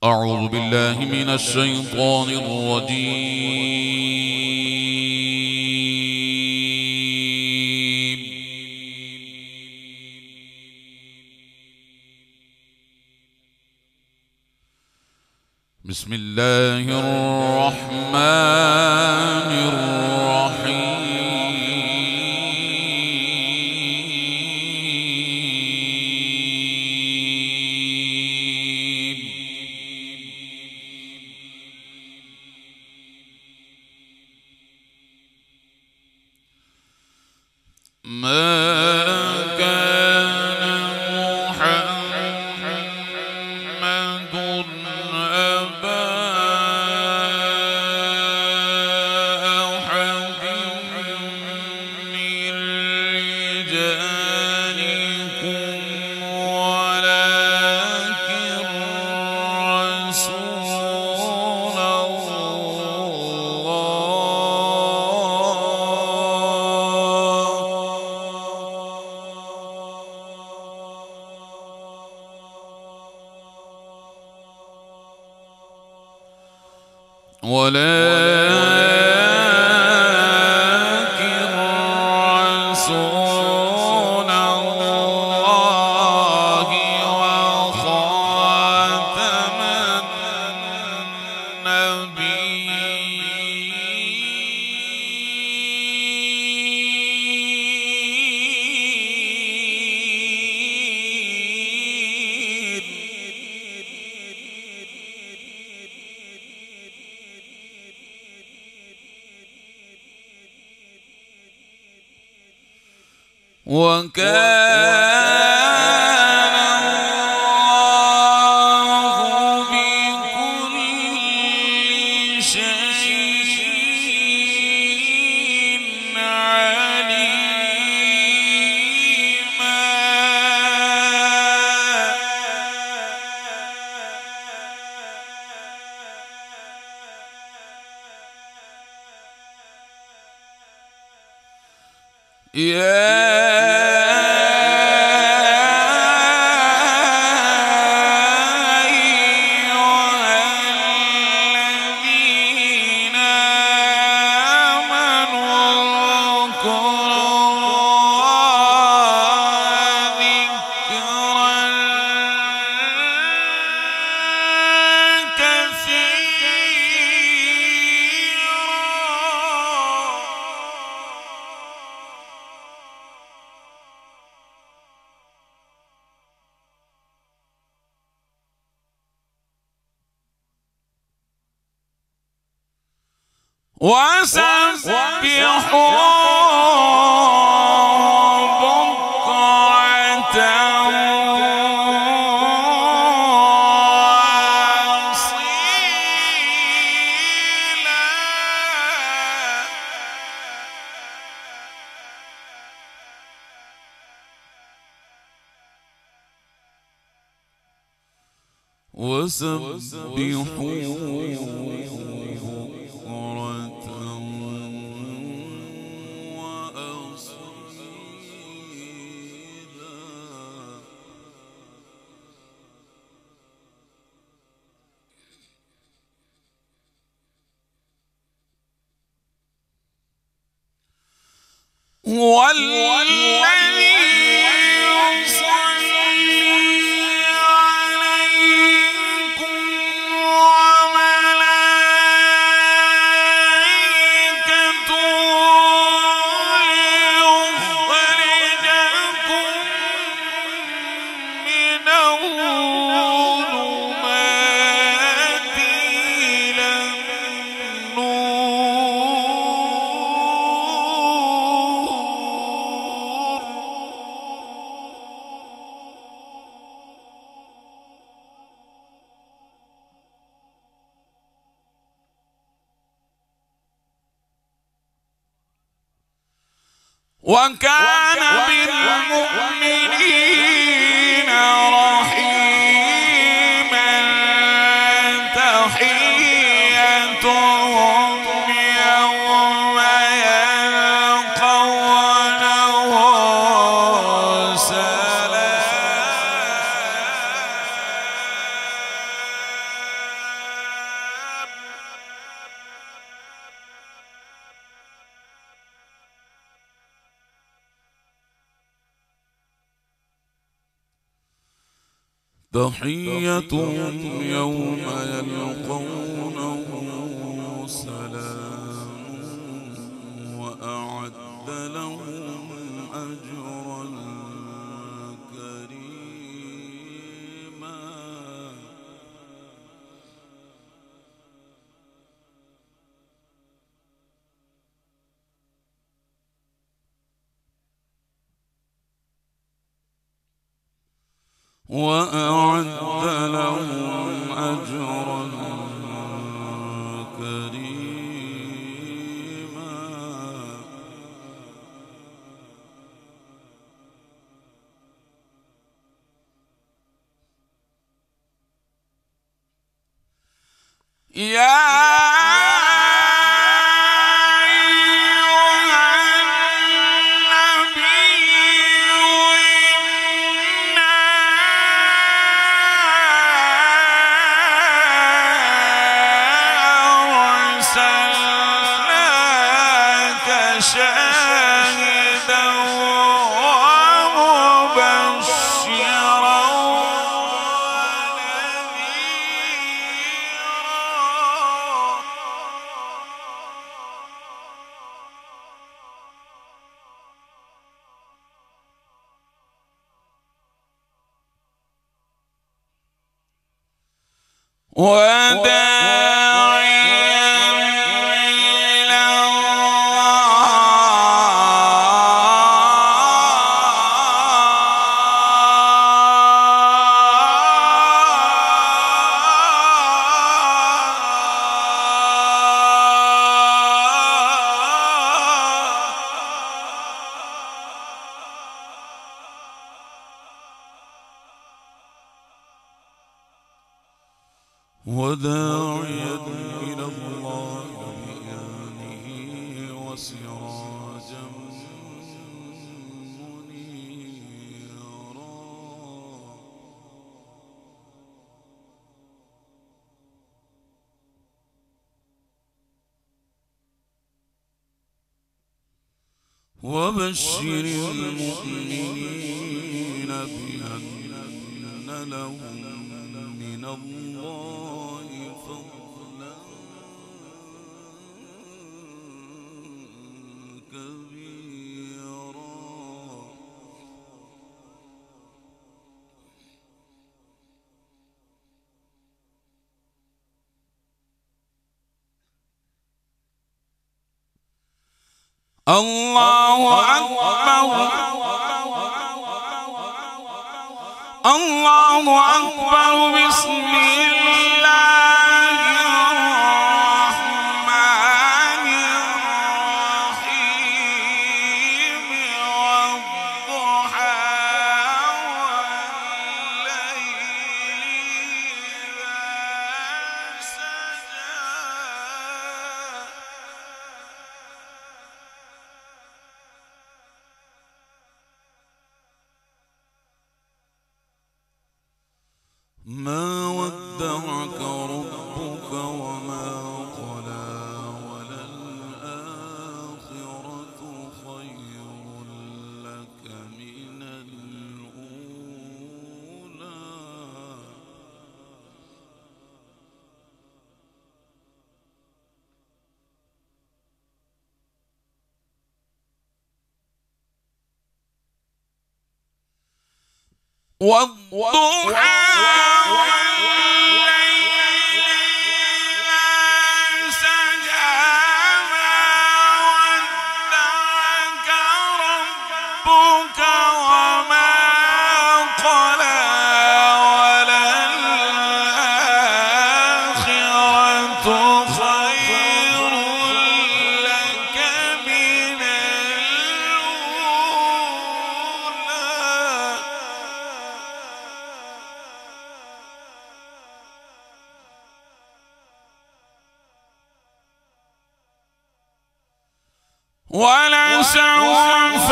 أعوذ بالله من الشيطان الرجيم. بسم الله الرحمن الرحيم. ما كان محمد أبا أحد من رجالكم ولكن رسول الله وخاتم النبيين وكان الله بكل شيء عليما. وسبحوا بكرة وأصيلا. هو الذي يصلي عليكم وملائكته ليخرجكم من الظلمات إلى وكان بالمؤمنين رحيما. تحيتهم يوم يلقونه سلام. تحيتهم يوم يلقونه سلام وأعد لهم أجرا كريما. وأعد لهم أجرا كريما. يا شاهدا ومبشرا ونذيرا وداعيا إلى الله بإذنه وسراجا منيرا. وبشر المؤمنين بأن لهم من الله فضلا كبيرا. الله أكبر الله أكبر. بسم الله الرحمن الرحيم. والضحى والليل إذا سجى. ما ودعك ربك وما قلى وللآخرة خير لك من الأولى. والضحى ولسوف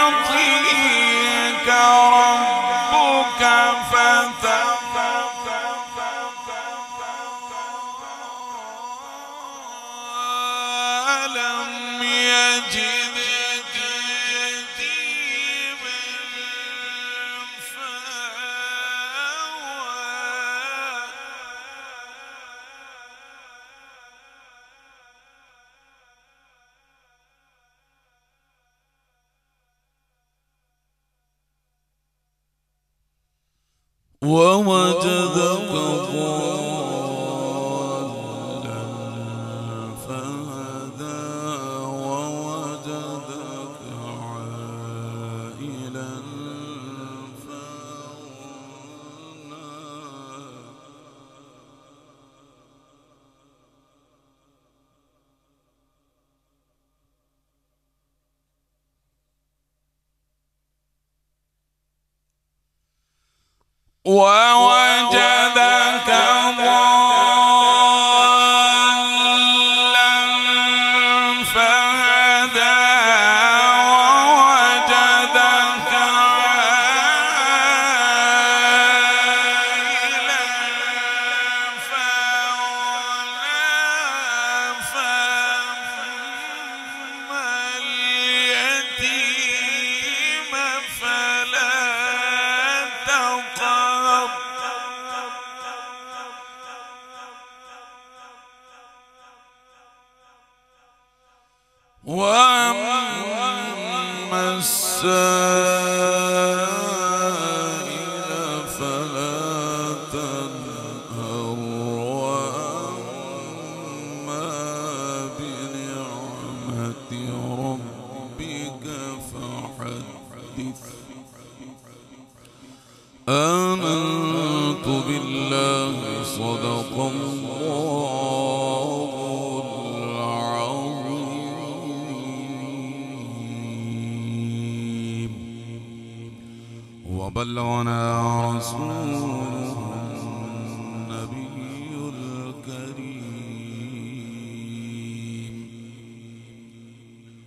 يعطيك ربك فترضى. ألم يجدك يتيما فآوى. ووجدك ضالا فهدى ووجدك عائلا فأغنى ووجدك ضالا فهدى ووجدك عائلا فأغنى فأما اليتيم فلا تقهر وأما السائل فلا تنهر وأما بنعمة ربك فحدث آمنت بالله صدق الله العظيم وبلغنا رسول